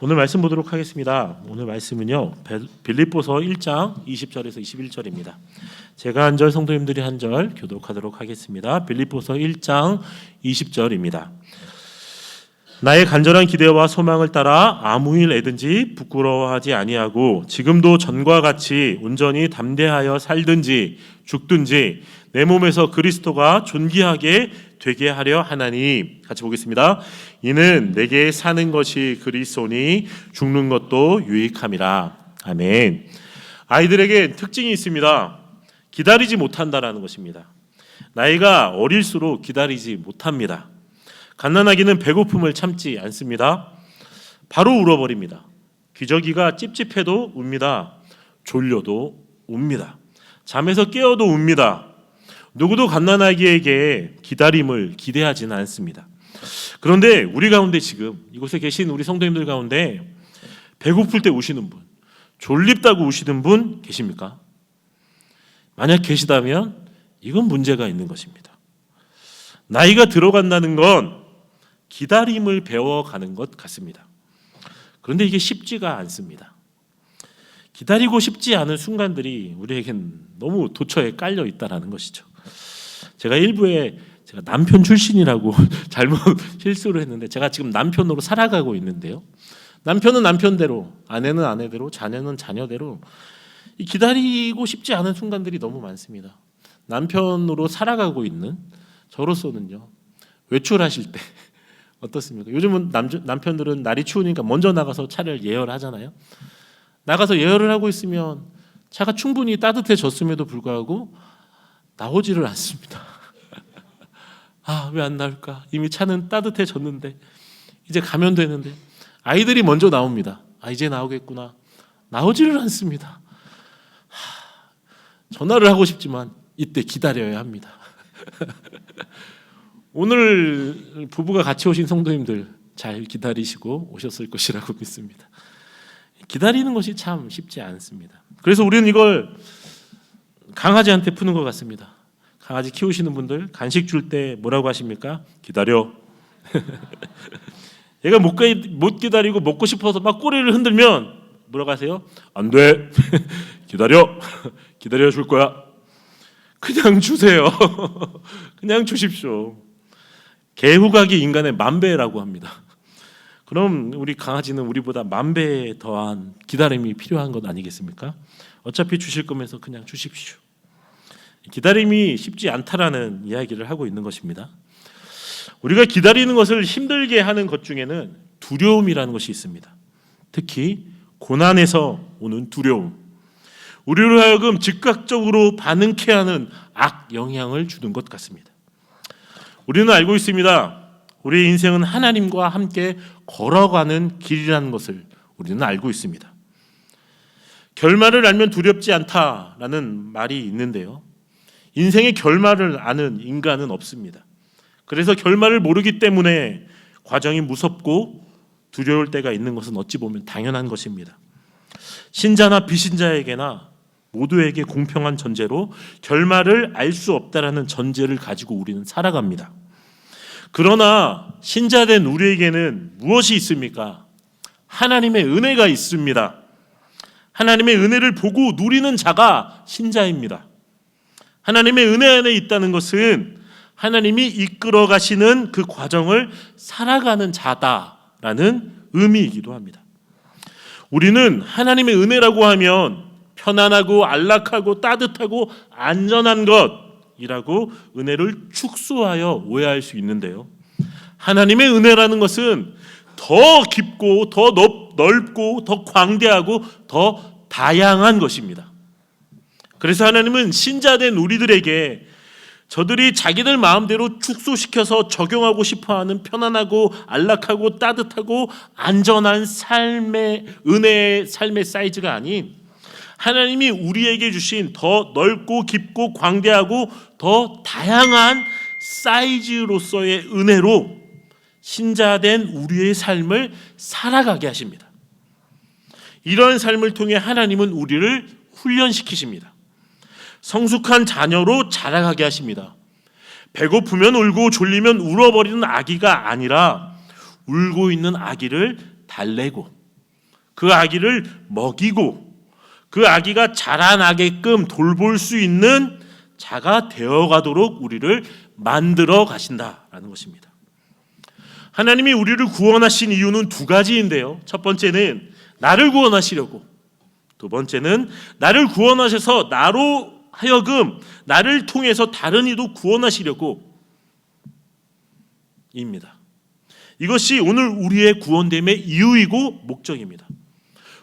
오늘 말씀 보도록 하겠습니다. 오늘 말씀은요, 빌립보서 1장 20절에서 21절입니다. 제가 한 절, 성도님들이 한 절 교독하도록 하겠습니다. 빌립보서 1장 20절입니다. 나의 간절한 기대와 소망을 따라 아무 일 애든지 부끄러워하지 아니하고 지금도 전과 같이 온전히 담대하여 살든지 죽든지 내 몸에서 그리스도가 존귀하게 되게 하려 하나니. 같이 보겠습니다. 이는 내게 사는 것이 그리스도니 죽는 것도 유익함이라. 아멘. 아이들에게 특징이 있습니다. 기다리지 못한다라는 것입니다. 나이가 어릴수록 기다리지 못합니다. 갓난아기는 배고픔을 참지 않습니다. 바로 울어버립니다. 기저귀가 찝찝해도 웁니다. 졸려도 웁니다. 잠에서 깨어도 웁니다. 누구도 갓난아기에게 기다림을 기대하지는 않습니다. 그런데 우리 가운데 지금 이곳에 계신 우리 성도님들 가운데 배고플 때 우시는 분, 졸립다고 우시는 분 계십니까? 만약 계시다면 이건 문제가 있는 것입니다. 나이가 들어간다는 건 기다림을 배워가는 것 같습니다. 그런데 이게 쉽지가 않습니다. 기다리고 싶지 않은 순간들이 우리에겐 너무 도처에 깔려 있다는 것이죠. 제가 일부에 제가 남편 출신이라고 잘못 실수를 했는데, 제가 지금 남편으로 살아가고 있는데요. 남편은 남편대로, 아내는 아내대로, 자녀는 자녀대로 기다리고 싶지 않은 순간들이 너무 많습니다. 남편으로 살아가고 있는 저로서는요, 외출하실 때 어떻습니까? 요즘은 남편들은 날이 추우니까 먼저 나가서 차를 예열하잖아요. 나가서 예열을 하고 있으면 차가 충분히 따뜻해졌음에도 불구하고 나오지를 않습니다. 왜 안 나올까? 이미 차는 따뜻해졌는데 이제 가면 되는데. 아이들이 먼저 나옵니다. 이제 나오겠구나. 나오지를 않습니다. 전화를 하고 싶지만 이때 기다려야 합니다. 오늘 부부가 같이 오신 성도님들 잘 기다리시고 오셨을 것이라고 믿습니다. 기다리는 것이 참 쉽지 않습니다. 그래서 우리는 이걸 강아지한테 푸는 것 같습니다. 강아지 키우시는 분들 간식 줄 때 뭐라고 하십니까? 기다려. 얘가 못 기다리고 먹고 싶어서 막 꼬리를 흔들면 뭐라고 하세요? 안 돼. 기다려. 기다려 줄 거야. 그냥 주세요. 그냥 주십시오. 개후각이 인간의 만배라고 합니다. 그럼 우리 강아지는 우리보다 만배 더한 기다림이 필요한 것 아니겠습니까? 어차피 주실 거면서 그냥 주십시오. 기다림이 쉽지 않다라는 이야기를 하고 있는 것입니다. 우리가 기다리는 것을 힘들게 하는 것 중에는 두려움이라는 것이 있습니다. 특히 고난에서 오는 두려움, 우리로 하여금 즉각적으로 반응케 하는 악 영향을 주는 것 같습니다. 우리는 알고 있습니다. 우리의 인생은 하나님과 함께 걸어가는 길이라는 것을 우리는 알고 있습니다. 결말을 알면 두렵지 않다라는 말이 있는데요, 인생의 결말을 아는 인간은 없습니다. 그래서 결말을 모르기 때문에 과정이 무섭고 두려울 때가 있는 것은 어찌 보면 당연한 것입니다. 신자나 비신자에게나 모두에게 공평한 전제로 결말을 알 수 없다라는 전제를 가지고 우리는 살아갑니다. 그러나 신자된 우리에게는 무엇이 있습니까? 하나님의 은혜가 있습니다. 하나님의 은혜를 보고 누리는 자가 신자입니다. 하나님의 은혜 안에 있다는 것은 하나님이 이끌어 가시는 그 과정을 살아가는 자다라는 의미이기도 합니다. 우리는 하나님의 은혜라고 하면 편안하고 안락하고 따뜻하고 안전한 것이라고 은혜를 축소하여 오해할 수 있는데요, 하나님의 은혜라는 것은 더 깊고 더 넓고 더 광대하고 더 다양한 것입니다. 그래서 하나님은 신자된 우리들에게 저들이 자기들 마음대로 축소시켜서 적용하고 싶어하는 편안하고 안락하고 따뜻하고 안전한 삶의 은혜의 삶의 사이즈가 아닌, 하나님이 우리에게 주신 더 넓고 깊고 광대하고 더 다양한 사이즈로서의 은혜로 신자된 우리의 삶을 살아가게 하십니다. 이러한 삶을 통해 하나님은 우리를 훈련시키십니다. 성숙한 자녀로 자라가게 하십니다. 배고프면 울고 졸리면 울어버리는 아기가 아니라 울고 있는 아기를 달래고 그 아기를 먹이고 그 아기가 자라나게끔 돌볼 수 있는 자가 되어가도록 우리를 만들어 가신다라는 것입니다. 하나님이 우리를 구원하신 이유는 두 가지인데요. 첫 번째는 나를 구원하시려고, 두 번째는 나를 구원하셔서 나로 하여금 나를 통해서 다른 이도 구원하시려고 입니다. 이것이 오늘 우리의 구원됨의 이유이고 목적입니다.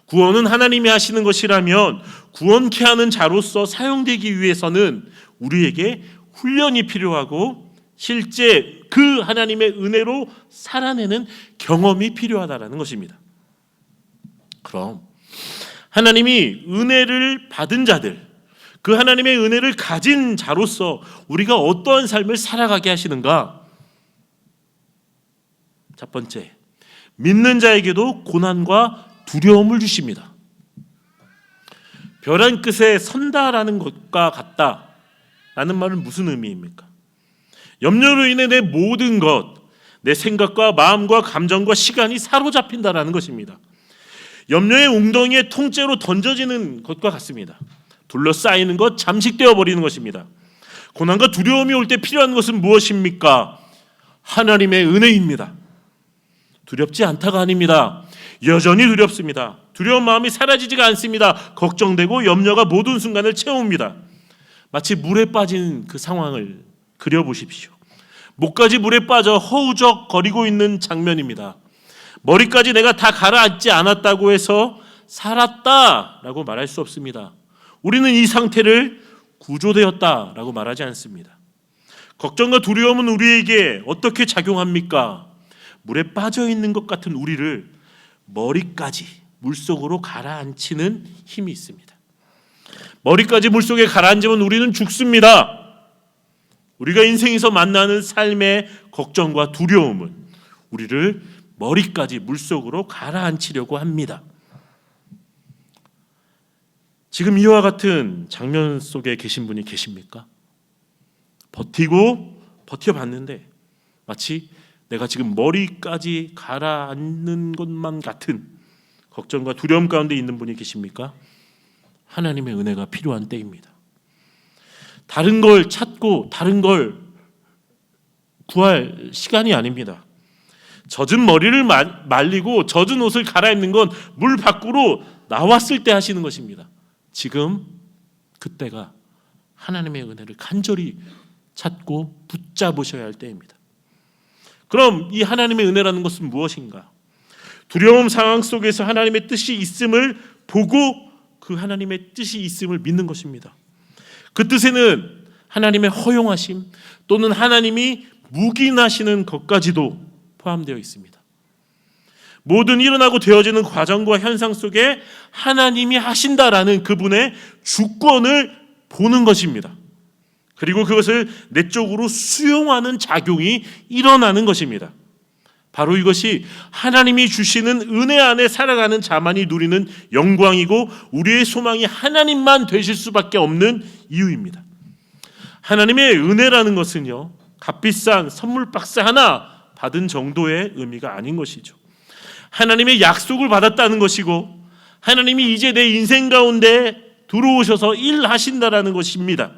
구원은 하나님이 하시는 것이라면 구원케 하는 자로서 사용되기 위해서는 우리에게 훈련이 필요하고 실제 그 하나님의 은혜로 살아내는 경험이 필요하다는 것입니다. 그럼 하나님이 은혜를 받은 자들, 그 하나님의 은혜를 가진 자로서 우리가 어떠한 삶을 살아가게 하시는가? 첫 번째, 믿는 자에게도 고난과 두려움을 주십니다. 벼랑 끝에 선다라는 것과 같다라는 말은 무슨 의미입니까? 염려로 인해 내 모든 것, 내 생각과 마음과 감정과 시간이 사로잡힌다라는 것입니다. 염려의 웅덩이에 통째로 던져지는 것과 같습니다. 둘러싸이는 것, 잠식되어 버리는 것입니다. 고난과 두려움이 올 때 필요한 것은 무엇입니까? 하나님의 은혜입니다. 두렵지 않다가 아닙니다. 여전히 두렵습니다. 두려운 마음이 사라지지가 않습니다. 걱정되고 염려가 모든 순간을 채웁니다. 마치 물에 빠진 그 상황을 그려보십시오. 목까지 물에 빠져 허우적거리고 있는 장면입니다. 머리까지 내가 다 가라앉지 않았다고 해서 살았다라고 말할 수 없습니다. 우리는 이 상태를 구조되었다라고 말하지 않습니다. 걱정과 두려움은 우리에게 어떻게 작용합니까? 물에 빠져 있는 것 같은 우리를 머리까지 물속으로 가라앉히는 힘이 있습니다. 머리까지 물속에 가라앉으면 우리는 죽습니다. 우리가 인생에서 만나는 삶의 걱정과 두려움은 우리를 머리까지 물속으로 가라앉히려고 합니다. 지금 이와 같은 장면 속에 계신 분이 계십니까? 버텨봤는데 마치 내가 지금 머리까지 가라앉는 것만 같은 걱정과 두려움 가운데 있는 분이 계십니까? 하나님의 은혜가 필요한 때입니다. 다른 걸 찾고 다른 걸 구할 시간이 아닙니다. 젖은 머리를 말리고 젖은 옷을 갈아입는 건 물 밖으로 나왔을 때 하시는 것입니다. 지금 그때가 하나님의 은혜를 간절히 찾고 붙잡으셔야 할 때입니다. 그럼 이 하나님의 은혜라는 것은 무엇인가? 두려움 상황 속에서 하나님의 뜻이 있음을 보고 그 하나님의 뜻이 있음을 믿는 것입니다. 그 뜻에는 하나님의 허용하심 또는 하나님이 묵인하시는 것까지도 포함되어 있습니다. 모든 일어나고 되어지는 과정과 현상 속에 하나님이 하신다라는 그분의 주권을 보는 것입니다. 그리고 그것을 내적으로 수용하는 작용이 일어나는 것입니다. 바로 이것이 하나님이 주시는 은혜 안에 살아가는 자만이 누리는 영광이고 우리의 소망이 하나님만 되실 수밖에 없는 이유입니다. 하나님의 은혜라는 것은요, 값비싼 선물 박스 하나 받은 정도의 의미가 아닌 것이죠. 하나님의 약속을 받았다는 것이고 하나님이 이제 내 인생 가운데 들어오셔서 일하신다라는 것입니다.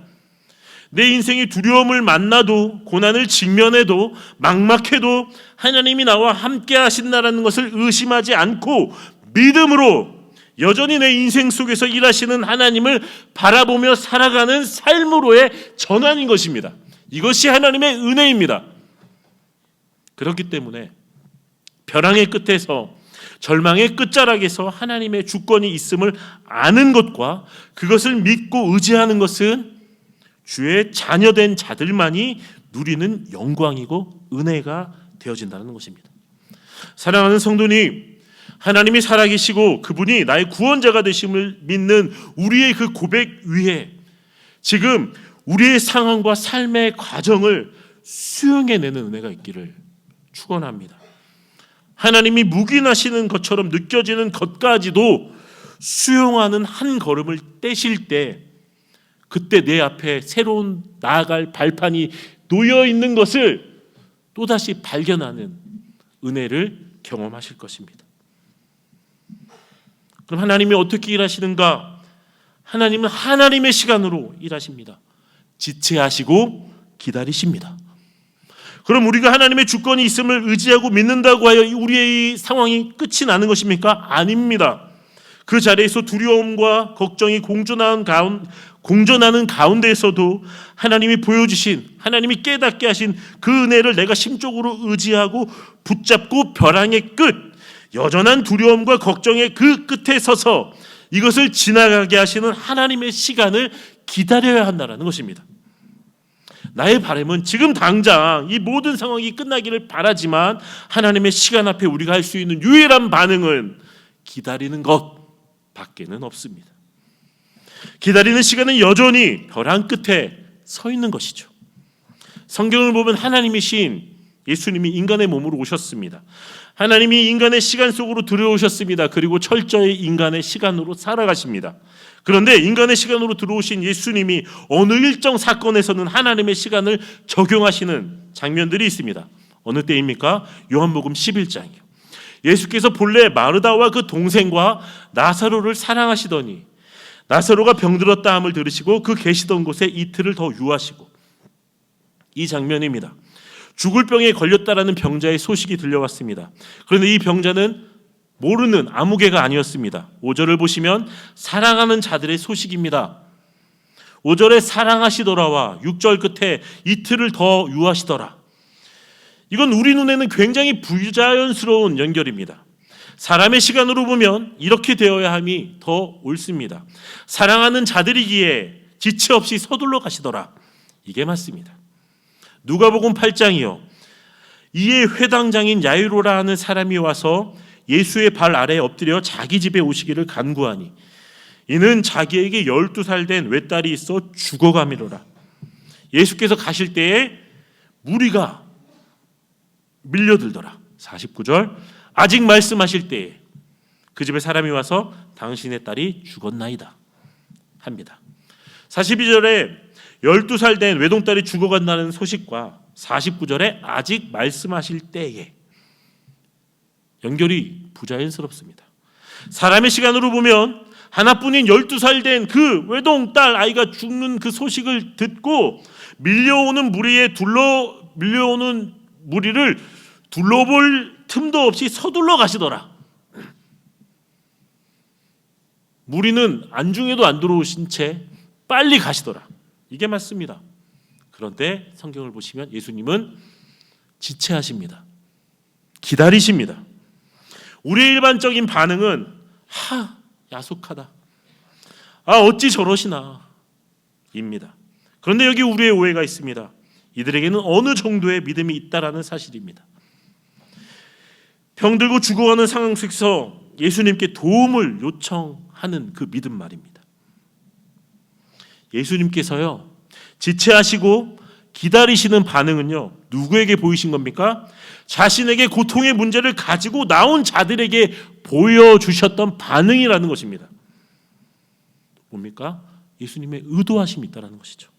내 인생이 두려움을 만나도 고난을 직면해도 막막해도 하나님이 나와 함께 하신다라는 것을 의심하지 않고 믿음으로 여전히 내 인생 속에서 일하시는 하나님을 바라보며 살아가는 삶으로의 전환인 것입니다. 이것이 하나님의 은혜입니다. 그렇기 때문에 벼랑의 끝에서 절망의 끝자락에서 하나님의 주권이 있음을 아는 것과 그것을 믿고 의지하는 것은 주의 자녀된 자들만이 누리는 영광이고 은혜가 되어진다는 것입니다. 사랑하는 성도님, 하나님이 살아계시고 그분이 나의 구원자가 되심을 믿는 우리의 그 고백 위에 지금 우리의 상황과 삶의 과정을 수용해내는 은혜가 있기를 축원합니다. 하나님이 묵인하시는 것처럼 느껴지는 것까지도 수용하는 한 걸음을 떼실 때 그때 내 앞에 새로운 나아갈 발판이 놓여 있는 것을 또다시 발견하는 은혜를 경험하실 것입니다. 그럼 하나님이 어떻게 일하시는가? 하나님은 하나님의 시간으로 일하십니다. 지체하시고 기다리십니다. 그럼 우리가 하나님의 주권이 있음을 의지하고 믿는다고 하여 우리의 상황이 끝이 나는 것입니까? 아닙니다. 그 자리에서 두려움과 걱정이 공존하는 가운데에서도 하나님이 보여주신, 하나님이 깨닫게 하신 그 은혜를 내가 심적으로 의지하고 붙잡고 벼랑의 끝, 여전한 두려움과 걱정의 그 끝에 서서 이것을 지나가게 하시는 하나님의 시간을 기다려야 한다는 것입니다. 나의 바람은 지금 당장 이 모든 상황이 끝나기를 바라지만 하나님의 시간 앞에 우리가 할 수 있는 유일한 반응은 기다리는 것 밖에는 없습니다. 기다리는 시간은 여전히 벼랑 끝에 서 있는 것이죠. 성경을 보면 하나님이신 예수님이 인간의 몸으로 오셨습니다. 하나님이 인간의 시간 속으로 들어오셨습니다. 그리고 철저히 인간의 시간으로 살아가십니다. 그런데 인간의 시간으로 들어오신 예수님이 어느 일정 사건에서는 하나님의 시간을 적용하시는 장면들이 있습니다. 어느 때입니까? 요한복음 11장이요. 예수께서 본래 마르다와 그 동생과 나사로를 사랑하시더니 나사로가 병들었다 함을 들으시고 그 계시던 곳에 이틀을 더 유하시고, 이 장면입니다. 죽을 병에 걸렸다라는 병자의 소식이 들려왔습니다. 그런데 이 병자는 모르는 아무개가 아니었습니다. 5절을 보시면 사랑하는 자들의 소식입니다. 5절에 사랑하시더라와 6절 끝에 이틀을 더 유하시더라. 이건 우리 눈에는 굉장히 부자연스러운 연결입니다. 사람의 시간으로 보면 이렇게 되어야 함이 더 옳습니다. 사랑하는 자들이기에 지체 없이 서둘러 가시더라. 이게 맞습니다. 누가복음 8장이요. 이에 회당장인 야이로라 하는 사람이 와서 예수의 발 아래에 엎드려 자기 집에 오시기를 간구하니 이는 자기에게 12살 된 외딸이 있어 죽어가미로라. 예수께서 가실 때에 무리가 밀려들더라. 49절 아직 말씀하실 때에 그 집에 사람이 와서 당신의 딸이 죽었나이다 합니다. 42절에 12살 된 외동딸이 죽어간다는 소식과 49절에 아직 말씀하실 때에 연결이 부자연스럽습니다. 사람의 시간으로 보면 하나뿐인 12살 된 그 외동딸 아이가 죽는 그 소식을 듣고 밀려오는 무리를 둘러볼 틈도 없이 서둘러 가시더라. 무리는 안중에도 안 들어오신 채 빨리 가시더라. 이게 맞습니다. 그런데 성경을 보시면 예수님은 지체하십니다. 기다리십니다. 우리의 일반적인 반응은 야속하다. 어찌 저러시나 입니다. 그런데 여기 우리의 오해가 있습니다. 이들에게는 어느 정도의 믿음이 있다라는 사실입니다. 병들고 죽어가는 상황 속에서 예수님께 도움을 요청하는 그 믿음 말입니다. 예수님께서요, 지체하시고 기다리시는 반응은요, 누구에게 보이신 겁니까? 자신에게 고통의 문제를 가지고 나온 자들에게 보여주셨던 반응이라는 것입니다. 뭡니까? 예수님의 의도하심이 있다는 것이죠.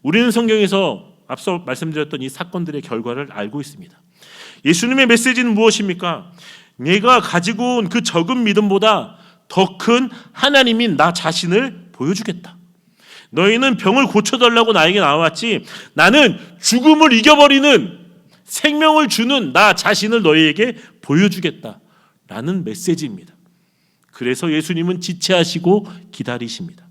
우리는 성경에서 앞서 말씀드렸던 이 사건들의 결과를 알고 있습니다. 예수님의 메시지는 무엇입니까? 내가 가지고 온 그 적은 믿음보다 더 큰 하나님인 나 자신을 보여주겠다. 너희는 병을 고쳐달라고 나에게 나왔지 나는 죽음을 이겨버리는 생명을 주는 나 자신을 너희에게 보여주겠다라는 메시지입니다. 그래서 예수님은 지체하시고 기다리십니다.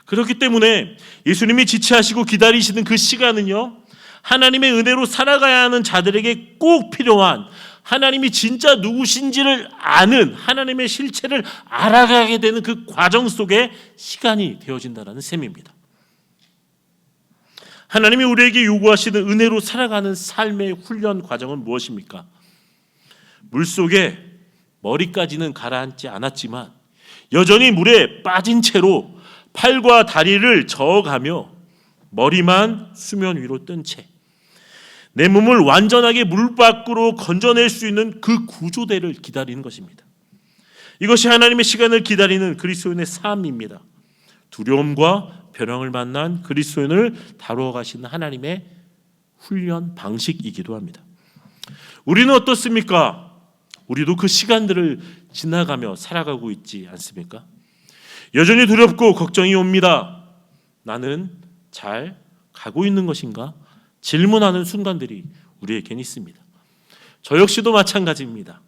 그렇기 때문에 예수님이 지체하시고 기다리시는 그 시간은요, 하나님의 은혜로 살아가야 하는 자들에게 꼭 필요한, 하나님이 진짜 누구신지를 아는 하나님의 실체를 알아가게 되는 그 과정 속에 시간이 되어진다는 셈입니다. 하나님이 우리에게 요구하시는 은혜로 살아가는 삶의 훈련 과정은 무엇입니까? 물속에 머리까지는 가라앉지 않았지만 여전히 물에 빠진 채로 팔과 다리를 저어가며 머리만 수면 위로 뜬 채 내 몸을 완전하게 물 밖으로 건져낼 수 있는 그 구조대를 기다리는 것입니다. 이것이 하나님의 시간을 기다리는 그리스도인의 삶입니다. 두려움과 벼랑을 만난 그리스도인을 다루어 가시는 하나님의 훈련 방식이기도 합니다. 우리는 어떻습니까? 우리도 그 시간들을 지나가며 살아가고 있지 않습니까? 여전히 두렵고 걱정이 옵니다. 나는 잘 가고 있는 것인가? 질문하는 순간들이 우리에겐 있습니다. 저 역시도 마찬가지입니다.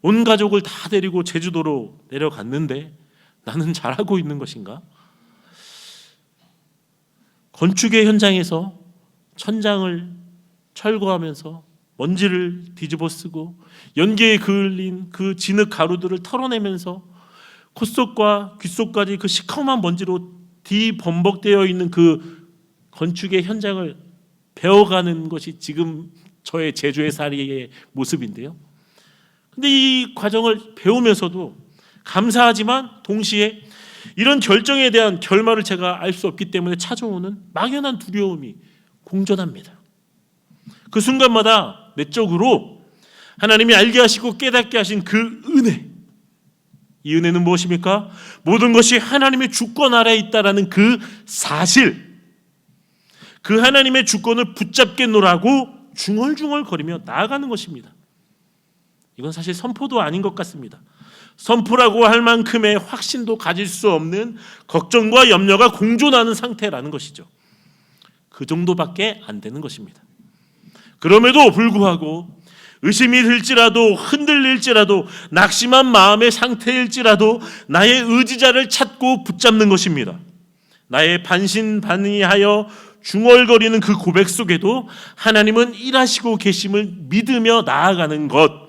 온 가족을 다 데리고 제주도로 내려갔는데 나는 잘하고 있는 것인가? 건축의 현장에서 천장을 철거하면서 먼지를 뒤집어 쓰고 연기에 그을린 그 진흙 가루들을 털어내면서 콧속과 귓속까지 그 시커먼 먼지로 뒤범벅되어 있는 그 건축의 현장을 배워가는 것이 지금 저의 제주의 살이의 모습인데요. 근데 이 과정을 배우면서도 감사하지만 동시에 이런 결정에 대한 결말을 제가 알 수 없기 때문에 찾아오는 막연한 두려움이 공존합니다. 그 순간마다 내적으로 하나님이 알게 하시고 깨닫게 하신 그 은혜, 이 은혜는 무엇입니까? 모든 것이 하나님의 주권 아래에 있다라는 그 사실, 그 하나님의 주권을 붙잡게 노라고 중얼중얼거리며 나아가는 것입니다. 이건 사실 선포도 아닌 것 같습니다. 선포라고 할 만큼의 확신도 가질 수 없는 걱정과 염려가 공존하는 상태라는 것이죠. 그 정도밖에 안 되는 것입니다. 그럼에도 불구하고 의심이 들지라도 흔들릴지라도 낙심한 마음의 상태일지라도 나의 의지자를 찾고 붙잡는 것입니다. 나의 반신반의하여 중얼거리는 그 고백 속에도 하나님은 일하시고 계심을 믿으며 나아가는 것,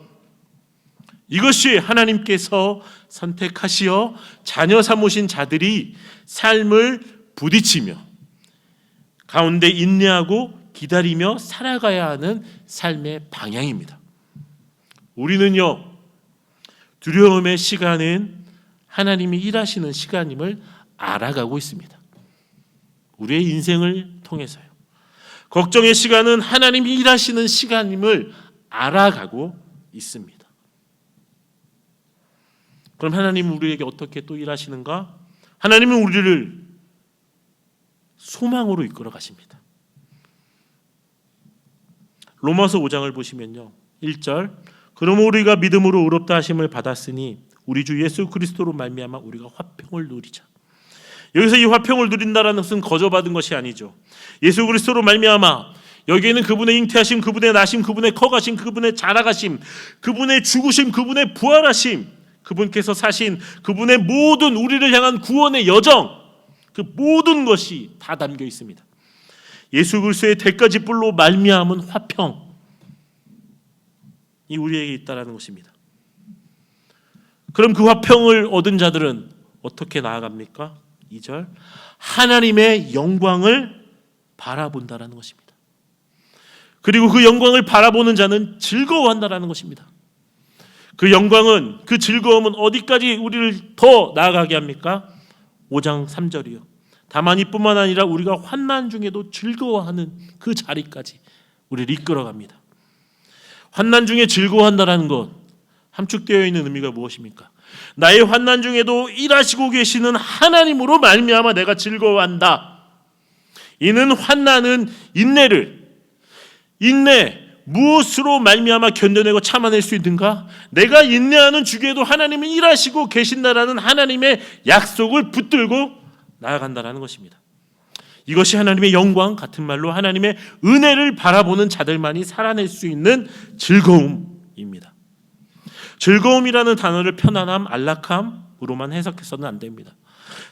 이것이 하나님께서 선택하시어 자녀 삼으신 자들이 삶을 부딪히며 가운데 인내하고 기다리며 살아가야 하는 삶의 방향입니다. 우리는요, 두려움의 시간은 하나님이 일하시는 시간임을 알아가고 있습니다. 우리의 인생을 통해서요. 걱정의 시간은 하나님이 일하시는 시간임을 알아가고 있습니다. 그럼 하나님은 우리에게 어떻게 또 일하시는가? 하나님은 우리를 소망으로 이끌어 가십니다. 로마서 5장을 보시면요, 1절, 그러므로 우리가 믿음으로 의롭다 하심을 받았으니 우리 주 예수 그리스도로 말미암아 우리가 화평을 누리자. 여기서 이 화평을 누린다라는 것은 거저받은 것이 아니죠. 예수 그리스도로 말미암아, 여기에는 그분의 잉태하심, 그분의 나심, 그분의 커가심, 그분의 자라가심, 그분의 죽으심, 그분의 부활하심, 그분께서 사신 그분의 모든 우리를 향한 구원의 여정, 그 모든 것이 다 담겨 있습니다. 예수 그리스도의 대가지불로 말미암은 화평이 우리에게 있다라는 것입니다. 그럼 그 화평을 얻은 자들은 어떻게 나아갑니까? 2절, 하나님의 영광을 바라본다라는 것입니다. 그리고 그 영광을 바라보는 자는 즐거워한다라는 것입니다. 그 영광은, 그 즐거움은 어디까지 우리를 더 나아가게 합니까? 5장 3절이요. 다만 이뿐만 아니라 우리가 환난 중에도 즐거워하는 그 자리까지 우리를 이끌어갑니다. 환난 중에 즐거워한다는 것, 함축되어 있는 의미가 무엇입니까? 나의 환난 중에도 일하시고 계시는 하나님으로 말미암아 내가 즐거워한다. 이는 환난은 인내 무엇으로 말미암아 견뎌내고 참아낼 수 있는가? 내가 인내하는 주기에도 하나님은 일하시고 계신다라는 하나님의 약속을 붙들고 나아간다라는 것입니다. 이것이 하나님의 영광, 같은 말로 하나님의 은혜를 바라보는 자들만이 살아낼 수 있는 즐거움입니다. 즐거움이라는 단어를 편안함, 안락함으로만 해석해서는 안 됩니다.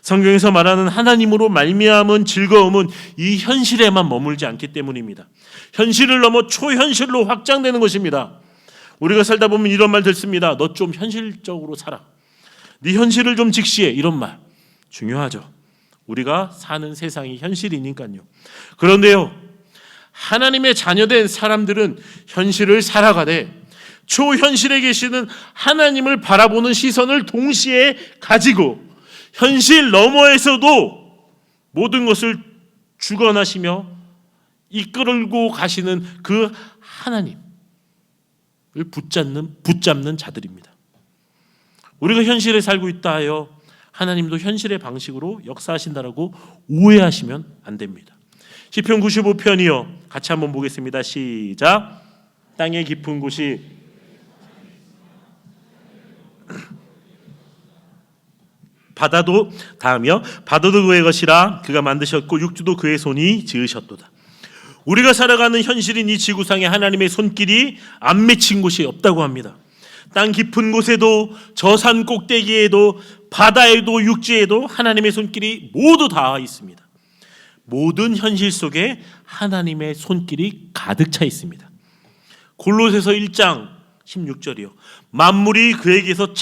성경에서 말하는 하나님으로 말미암은 즐거움은 이 현실에만 머물지 않기 때문입니다. 현실을 넘어 초현실로 확장되는 것입니다. 우리가 살다 보면 이런 말 듣습니다. 너 좀 현실적으로 살아. 네 현실을 좀 직시해. 이런 말 중요하죠. 우리가 사는 세상이 현실이니까요. 그런데요, 하나님의 자녀된 사람들은 현실을 살아가되 초현실에 계시는 하나님을 바라보는 시선을 동시에 가지고 현실 너머에서도 모든 것을 주관하시며 이끌고 가시는 그 하나님을 붙잡는 자들입니다. 우리가 현실에 살고 있다 하여 하나님도 현실의 방식으로 역사하신다라고 오해하시면 안 됩니다. 시편 95편이요. 같이 한번 보겠습니다. 시작. 땅의 깊은 곳이 바다도 그의 것이라 그가 만드셨고 육주도 그의 손이 지으셨도다. 우리가 살아가는 현실인 이 지구상에 하나님의 손길이 안 맺힌 곳이 없다고 합니다. 땅 깊은 곳에도 저산 꼭대기에도 바다에도 육지에도 하나님의 손길이 모두 닿아 있습니다. 모든 현실 속에 하나님의 손길이 가득 차 있습니다. 골로새서 1장 16절이요. 만물이 그에게서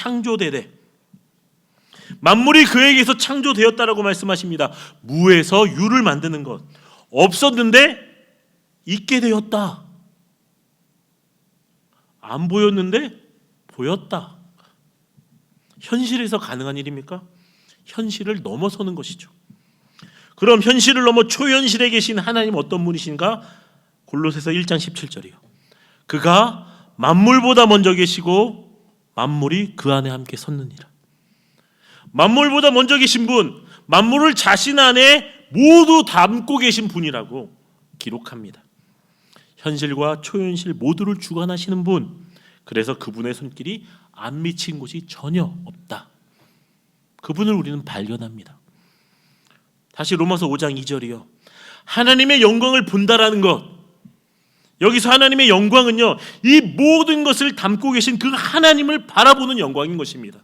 창조되었다라고 말씀하십니다. 무에서 유를 만드는 것. 없었는데 있게 되었다. 안 보였는데 보였다. 현실에서 가능한 일입니까? 현실을 넘어서는 것이죠. 그럼 현실을 넘어 초현실에 계신 하나님 어떤 분이신가? 골로새서 1장 17절이요. 그가 만물보다 먼저 계시고 만물이 그 안에 함께 섰느니라. 만물보다 먼저 계신 분, 만물을 자신 안에 모두 담고 계신 분이라고 기록합니다. 현실과 초현실 모두를 주관하시는 분, 그래서 그분의 손길이 안 미친 곳이 전혀 없다. 그분을 우리는 발견합니다. 다시 로마서 5장 2절이요. 하나님의 영광을 본다라는 것. 여기서 하나님의 영광은요, 이 모든 것을 담고 계신 그 하나님을 바라보는 영광인 것입니다.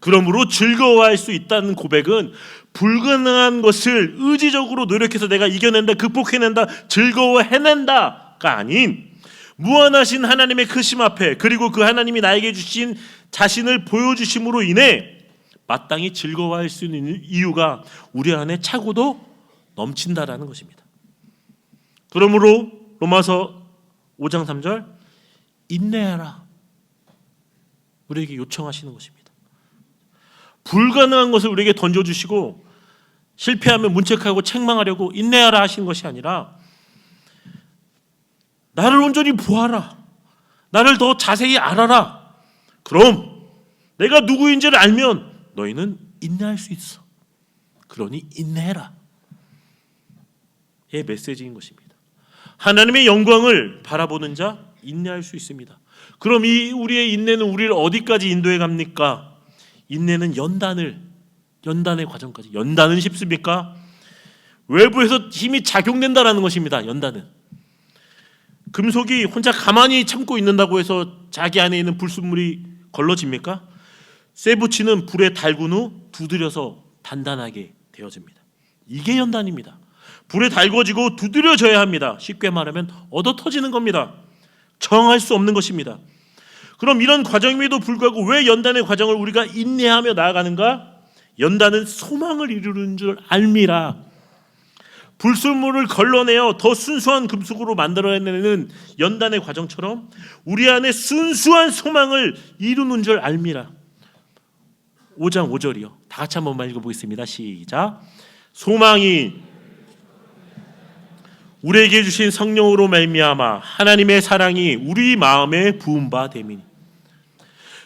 그러므로 즐거워할 수 있다는 고백은 불가능한 것을 의지적으로 노력해서 내가 이겨낸다, 극복해낸다, 즐거워해낸다가 아닌 무한하신 하나님의 크심 앞에, 그리고 그 하나님이 나에게 주신 자신을 보여주심으로 인해 마땅히 즐거워할 수 있는 이유가 우리 안에 차고도 넘친다라는 것입니다. 그러므로 로마서 5장 3절 인내하라, 우리에게 요청하시는 것입니다. 불가능한 것을 우리에게 던져주시고 실패하면 문책하고 책망하려고 인내하라 하시는 것이 아니라 나를 온전히 보아라, 나를 더 자세히 알아라. 그럼 내가 누구인지를 알면 너희는 인내할 수 있어. 그러니 인내해라. 의 메시지인 것입니다. 하나님의 영광을 바라보는 자 인내할 수 있습니다. 그럼 이 우리의 인내는 우리를 어디까지 인도해 갑니까? 인내는 연단의 과정까지. 연단은 쉽습니까? 외부에서 힘이 작용된다라는 것입니다. 연단은 금속이 혼자 가만히 참고 있는다고 해서 자기 안에 있는 불순물이 걸러집니까? 쇠 붙이는 불에 달군 후 두드려서 단단하게 되어집니다. 이게 연단입니다. 불에 달궈지고 두드려져야 합니다. 쉽게 말하면 얻어 터지는 겁니다. 정할 수 없는 것입니다. 그럼 이런 과정임에도 불구하고 왜 연단의 과정을 우리가 인내하며 나아가는가? 연단은 소망을 이루는 줄 알미라. 불순물을 걸러내어 더 순수한 금속으로 만들어내는 연단의 과정처럼 우리 안에 순수한 소망을 이루는 줄 알미라. 5장 5절이요. 다 같이 한번 읽어보겠습니다. 시작. 소망이 우리에게 주신 성령으로 말미암아 하나님의 사랑이 우리 마음에 부은 바 됨이니.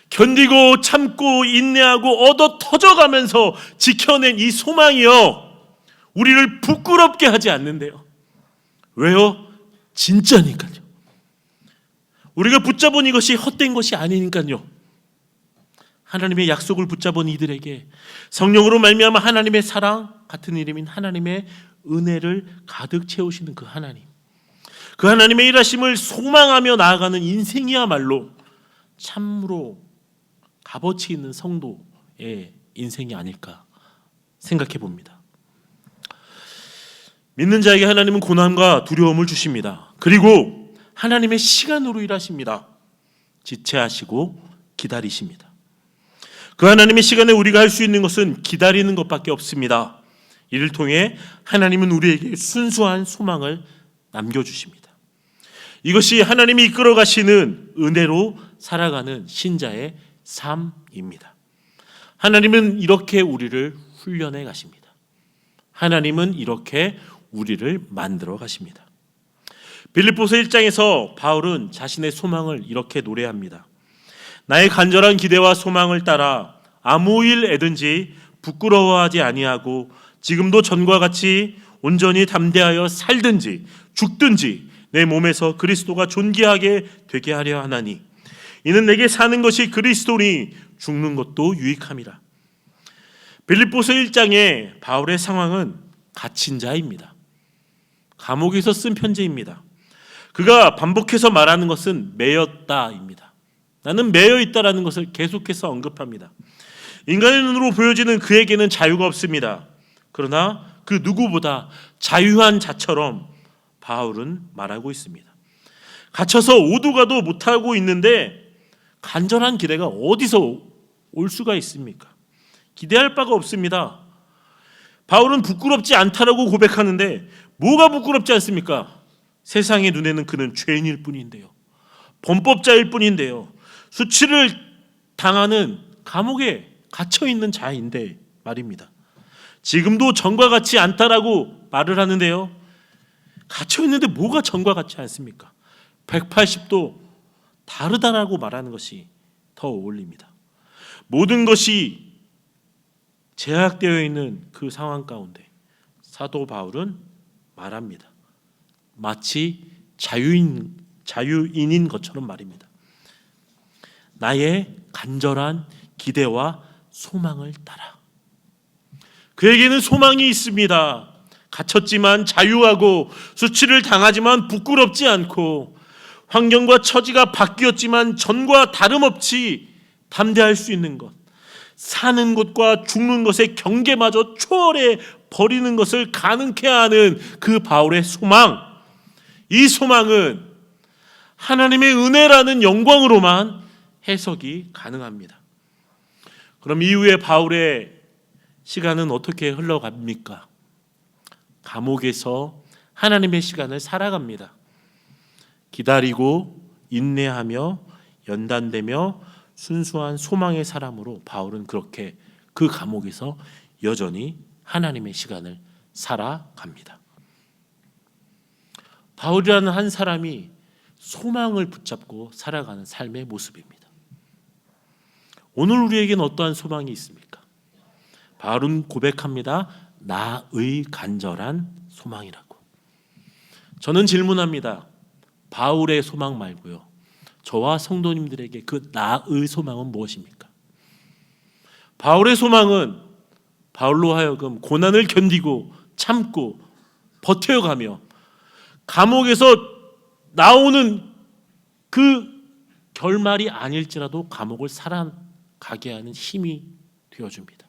견디고 참고 인내하고 얻어 터져가면서 지켜낸 이 소망이요, 우리를 부끄럽게 하지 않는데요. 왜요? 진짜니까요. 우리가 붙잡은 이것이 헛된 것이 아니니까요. 하나님의 약속을 붙잡은 이들에게 성령으로 말미암아 하나님의 사랑, 같은 이름인 하나님의 은혜를 가득 채우시는 그 하나님, 그 하나님의 일하심을 소망하며 나아가는 인생이야말로 참으로 값어치 있는 성도의 인생이 아닐까 생각해 봅니다. 믿는 자에게 하나님은 고난과 두려움을 주십니다. 그리고 하나님의 시간으로 일하십니다. 지체하시고 기다리십니다. 그 하나님의 시간에 우리가 할 수 있는 것은 기다리는 것밖에 없습니다. 이를 통해 하나님은 우리에게 순수한 소망을 남겨주십니다. 이것이 하나님이 이끌어 가시는 은혜로 살아가는 신자의 삶입니다. 하나님은 이렇게 우리를 훈련해 가십니다. 하나님은 이렇게 우리를 만들어 가십니다. 빌립보서 1장에서 바울은 자신의 소망을 이렇게 노래합니다. 나의 간절한 기대와 소망을 따라 아무 일 애든지 부끄러워하지 아니하고 지금도 전과 같이 온전히 담대하여 살든지 죽든지 내 몸에서 그리스도가 존귀하게 되게 하려 하나니 이는 내게 사는 것이 그리스도니 죽는 것도 유익함이라. 빌립보서 1장의 바울의 상황은 갇힌 자입니다. 감옥에서 쓴 편지입니다. 그가 반복해서 말하는 것은 매였다입니다. 나는 매여 있다라는 것을 계속해서 언급합니다. 인간의 눈으로 보여지는 그에게는 자유가 없습니다. 그러나 그 누구보다 자유한 자처럼 바울은 말하고 있습니다. 갇혀서 오도 가도 못하고 있는데 간절한 기대가 어디서 올 수가 있습니까? 기대할 바가 없습니다. 바울은 부끄럽지 않다라고 고백하는데 뭐가 부끄럽지 않습니까? 세상의 눈에는 그는 죄인일 뿐인데요. 범법자일 뿐인데요. 수치를 당하는 감옥에 갇혀 있는 자인데 말입니다. 지금도 전과 같지 않다라고 말을 하는데요. 갇혀 있는데 뭐가 전과 같지 않습니까? 180도 다르다라고 말하는 것이 더 어울립니다. 모든 것이 제약되어 있는 그 상황 가운데 사도 바울은 말합니다. 마치 자유인인 것처럼 말입니다. 나의 간절한 기대와 소망을 따라. 그에게는 소망이 있습니다. 갇혔지만 자유하고 수치를 당하지만 부끄럽지 않고 환경과 처지가 바뀌었지만 전과 다름없이 담대할 수 있는 것. 사는 것과 죽는 것의 경계마저 초월해 버리는 것을 가능케 하는 그 바울의 소망. 이 소망은 하나님의 은혜라는 영광으로만 해석이 가능합니다. 그럼 이후에 바울의 시간은 어떻게 흘러갑니까? 감옥에서 하나님의 시간을 살아갑니다. 기다리고 인내하며 연단되며 순수한 소망의 사람으로 바울은 그렇게 그 감옥에서 여전히 하나님의 시간을 살아갑니다. 바울이라는 한 사람이 소망을 붙잡고 살아가는 삶의 모습입니다. 오늘 우리에게는 어떠한 소망이 있습니까? 바울은 고백합니다. 나의 간절한 소망이라고. 저는 질문합니다. 바울의 소망 말고요. 저와 성도님들에게 그 나의 소망은 무엇입니까? 바울의 소망은 바울로 하여금 고난을 견디고 참고 버텨가며 감옥에서 나오는 그 결말이 아닐지라도 감옥을 살아가게 하는 힘이 되어줍니다.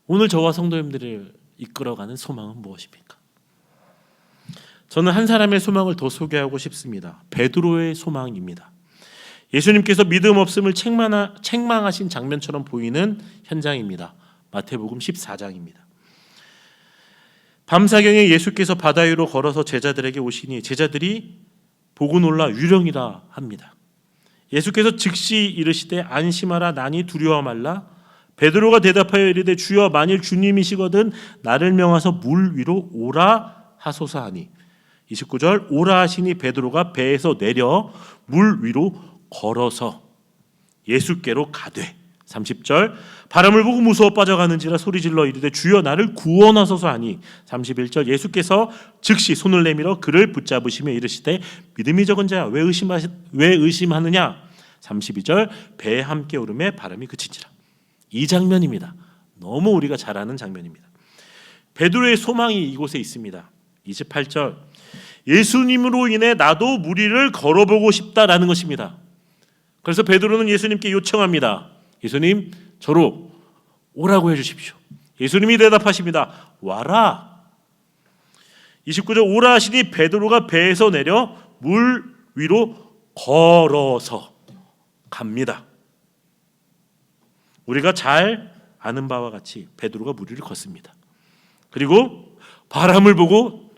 오늘 저와 성도님들을 이끌어가는 소망은 무엇입니까? 저는 한 사람의 소망을 더 소개하고 싶습니다. 베드로의 소망입니다. 예수님께서 믿음 없음을 책망하신 장면처럼 보이는 현장입니다. 마태복음 14장입니다. 밤사경에 예수께서 바다 위로 걸어서 제자들에게 오시니 제자들이 보고 놀라 유령이라 합니다. 예수께서 즉시 이르시되 안심하라 나니 두려워 말라. 베드로가 대답하여 이르되 주여 만일 주님이시거든 나를 명하사 물 위로 오라 하소서 하니 29절 오라 하시니 베드로가 배에서 내려 물 위로 걸어서 예수께로 가되 30절 바람을 보고 무서워 빠져가는지라 소리질러 이르되 주여 나를 구원하소서 하니 31절 예수께서 즉시 손을 내밀어 그를 붙잡으시며 이르시되 믿음이 적은 자야 왜 의심하느냐 32절 배에 함께 오름에 바람이 그치니라. 이 장면입니다. 너무 우리가 잘 아는 장면입니다. 베드로의 소망이 이곳에 있습니다. 28절 예수님으로 인해 나도 물 위를 걸어보고 싶다라는 것입니다. 그래서 베드로는 예수님께 요청합니다. 예수님 저로 오라고 해주십시오. 예수님이 대답하십니다. 와라. 29절 오라 하시니 베드로가 배에서 내려 물 위로 걸어서 갑니다. 우리가 잘 아는 바와 같이 베드로가 물 위를 걷습니다. 그리고 바람을 보고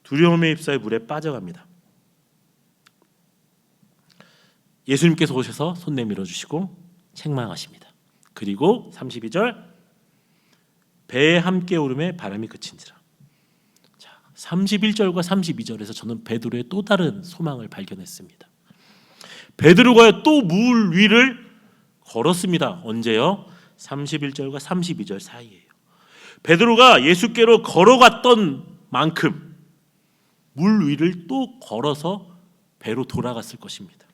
두려움에 휩싸여 물에 빠져갑니다. 예수님께서 오셔서 손 내밀어 주시고 책망하십니다. 그리고 32절 배에 함께 오름에 바람이 그친지라. 31절과 32절에서 저는 베드로의 또 다른 소망을 발견했습니다. 베드로가 또 물 위를 걸었습니다. 언제요? 31절과 32절 사이에요. 베드로가 예수께로 걸어갔던 만큼 물 위를 또 걸어서 배로 돌아갔을 것입니다.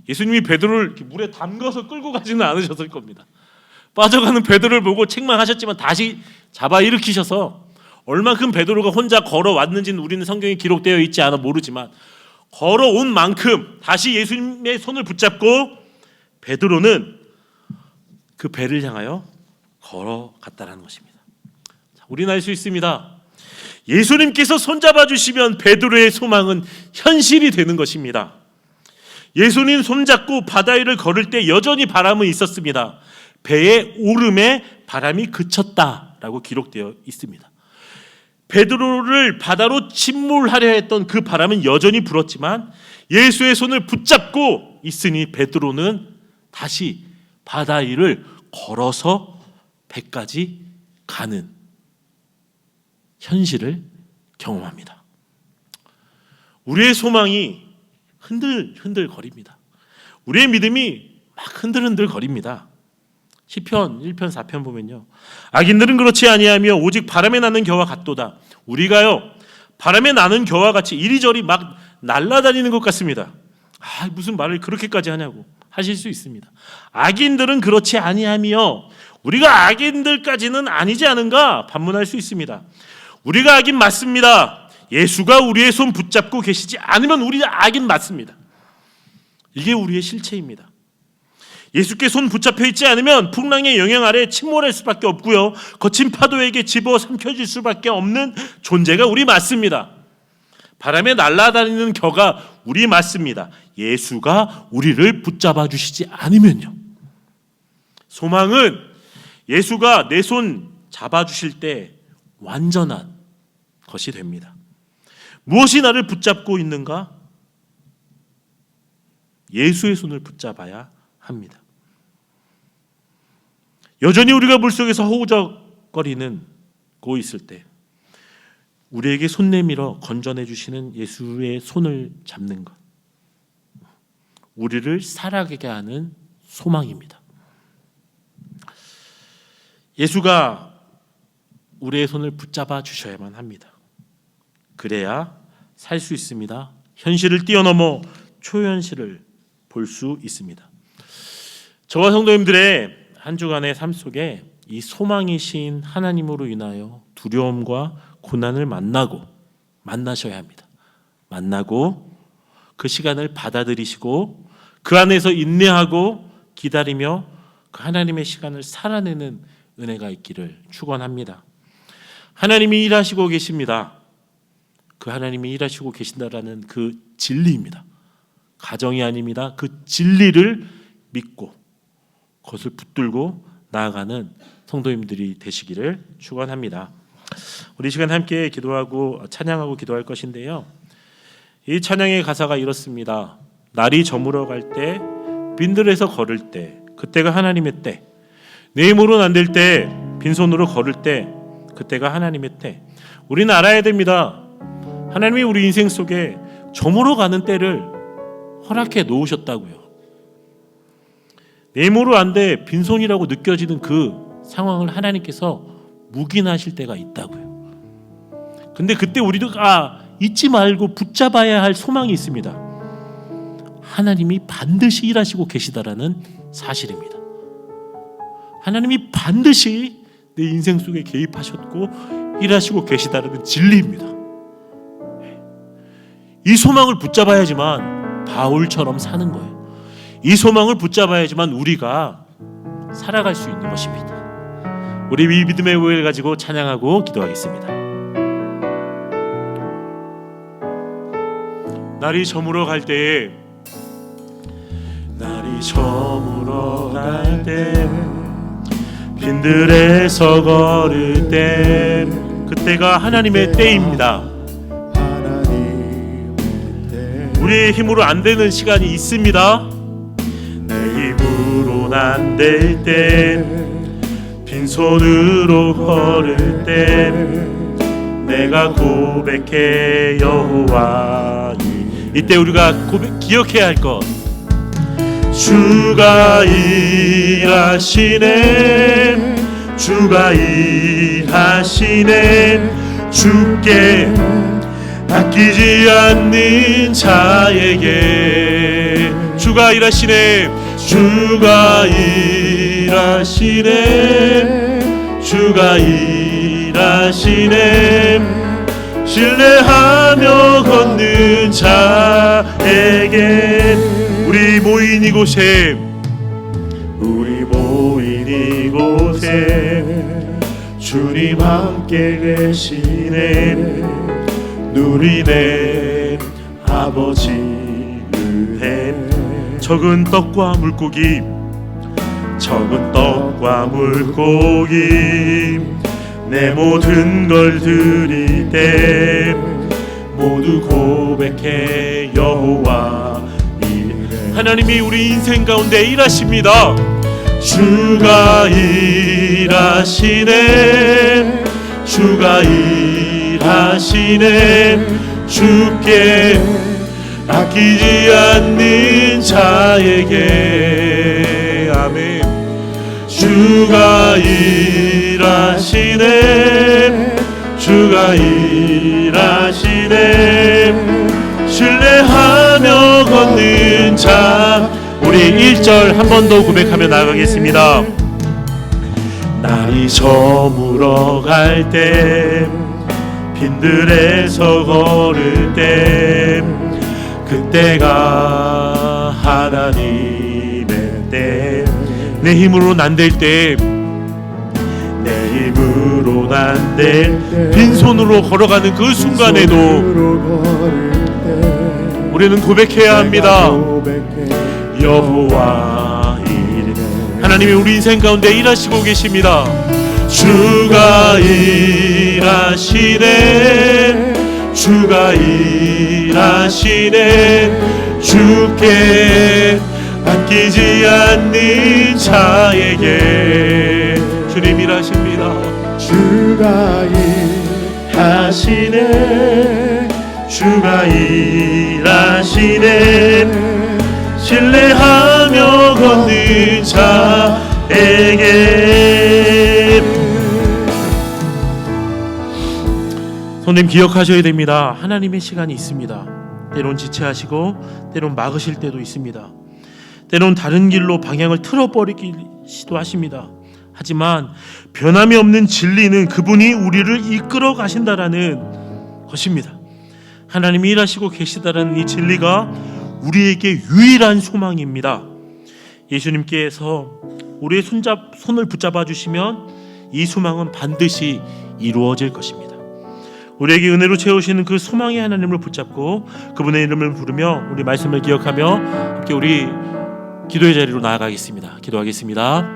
예수님이 베드로를 물에 담가서 끌고 가지는 않으셨을 겁니다. 빠져가는 베드로를 보고 책망하셨지만 다시 잡아 일으키셔서 얼만큼 베드로가 혼자 걸어왔는지는 우리는 성경에 기록되어 있지 않아 모르지만 걸어온 만큼 다시 예수님의 손을 붙잡고 베드로는 그 배를 향하여 걸어갔다라는 것입니다. 우리는 알 수 있습니다. 예수님께서 손잡아 주시면 베드로의 소망은 현실이 되는 것입니다. 예수님 손잡고 바다 위를 걸을 때 여전히 바람은 있었습니다. 배의 오름에 바람이 그쳤다라고 기록되어 있습니다. 베드로를 바다로 침몰하려 했던 그 바람은 여전히 불었지만 예수의 손을 붙잡고 있으니 베드로는 다시 바다 위를 걸어서 배까지 가는 현실을 경험합니다. 우리의 소망이 흔들흔들 거립니다. 우리의 믿음이 막 흔들흔들 거립니다. 시편 1편 4편 보면요, 악인들은 그렇지 아니하며 오직 바람에 나는 겨와 같도다. 우리가요 바람에 나는 겨와 같이 이리저리 막 날아다니는 것 같습니다. 무슨 말을 그렇게까지 하냐고 하실 수 있습니다. 악인들은 그렇지 아니하며 우리가 악인들까지는 아니지 않은가 반문할 수 있습니다. 우리가 악인 맞습니다. 예수가 우리의 손 붙잡고 계시지 않으면 우리가 악인 맞습니다. 이게 우리의 실체입니다. 예수께 손 붙잡혀 있지 않으면 풍랑의 영향 아래 침몰할 수밖에 없고요, 거친 파도에게 집어삼켜질 수밖에 없는 존재가 우리 맞습니다. 바람에 날아다니는 겨가 우리 맞습니다. 예수가 우리를 붙잡아 주시지 않으면요. 소망은 예수가 내 손 잡아주실 때 완전한 것이 됩니다. 무엇이 나를 붙잡고 있는가? 예수의 손을 붙잡아야 합니다. 여전히 우리가 물속에서 허우적거리는 고 있을 때 우리에게 손 내밀어 건져내 주시는 예수의 손을 잡는 것, 우리를 살아가게 하는 소망입니다. 예수가 우리의 손을 붙잡아 주셔야만 합니다. 그래야 살 수 있습니다. 현실을 뛰어넘어 초현실을 볼 수 있습니다. 저와 성도님들의 한 주간의 삶 속에 이 소망이신 하나님으로 인하여 두려움과 고난을 만나셔야 합니다. 만나고 그 시간을 받아들이시고 그 안에서 인내하고 기다리며 그 하나님의 시간을 살아내는 은혜가 있기를 축원합니다. 하나님이 일하시고 계십니다. 그 하나님이 일하시고 계신다라는 그 진리입니다. 가정이 아닙니다. 그 진리를 믿고 그것을 붙들고 나아가는 성도님들이 되시기를 축원합니다. 우리 시간 함께 기도하고 찬양하고 기도할 것인데요, 이 찬양의 가사가 이렇습니다. 날이 저물어 갈 때, 빈들에서 걸을 때, 그때가 하나님의 때. 내 힘으로는 안 될 때, 빈손으로 걸을 때, 그때가 하나님의 때. 우리는 알아야 됩니다. 하나님이 우리 인생 속에 저물어 가는 때를 허락해 놓으셨다고요. 내 힘으로 안 돼, 빈손이라고 느껴지는 그 상황을 하나님께서 묵인하실 때가 있다고요. 근데 그때 우리도 잊지 말고 붙잡아야 할 소망이 있습니다. 하나님이 반드시 일하시고 계시다라는 사실입니다. 하나님이 반드시 내 인생 속에 개입하셨고 일하시고 계시다라는 진리입니다. 이 소망을 붙잡아야지만 바울처럼 사는 거예요. 이 소망을 붙잡아야지만 우리가 살아갈 수 있는 것입니다. 우리 이 믿음의 고백을 가지고 찬양하고 기도하겠습니다. 날이 저물어 갈 때에, 날이 저물어 갈 때, 빈들에서 걸을 때, 그때가 하나님의 때입니다. 우리의 힘으로 안 되는 시간이 있습니다. 내 힘으로는 안 될 때, 빈손으로 걸을 때, 내가 고백해 여호와니. 이때 우리가 기억해야 할 것, 주가 일하시네, 주가 일하시네, 주께 아끼지 않는 자에게. 주가 일하시네, 주가 일하시네 주가 일하시네 신뢰하며 걷는 자에게 우리 모인 이곳에 주님 함께 계시네 누리네 아버지 은혜 적은 떡과 물고기 내 모든 걸 드릴 때 모두 고백해 여호와 이르네 하나님이 우리 인생 가운데 일하십니다. 주가 일하시네 주가 일하시네 주께 아끼지 않는 자에게 아멘 주가 일하시네 주가 일하시네 신뢰하며 걷는 자 우리 1절 한 번 더 고백하며 나아가겠습니다. 날이 저물어 갈 때 빈들에서 걸을 때 그때가 하나님의 때 내 힘으로 난될 때 빈손으로 걸어가는 그 순간에도 우리는 고백해야 합니다. 여호와 이르네 하나님이 우리 인생 가운데 일하시고 계십니다. 주가 일하시네 주가 일하시네 주께 아끼지 않는 자에게 주님 일하십니다. 주가 일하시네 주가 일하시네 신뢰하며 걷는 자에게 손님 기억하셔야 됩니다. 하나님의 시간이 있습니다. 때론 지체하시고 때론 막으실 때도 있습니다. 때론 다른 길로 방향을 틀어버리기도 하십니다. 하지만 변함이 없는 진리는 그분이 우리를 이끌어 가신다라는 것입니다. 하나님이 일하시고 계시다라는 이 진리가 우리에게 유일한 소망입니다. 예수님께서 우리의 손을 붙잡아 주시면 이 소망은 반드시 이루어질 것입니다. 우리에게 은혜로 채우시는 그 소망의 하나님을 붙잡고 그분의 이름을 부르며 우리 말씀을 기억하며 함께 우리 기도의 자리로 나아가겠습니다. 기도하겠습니다.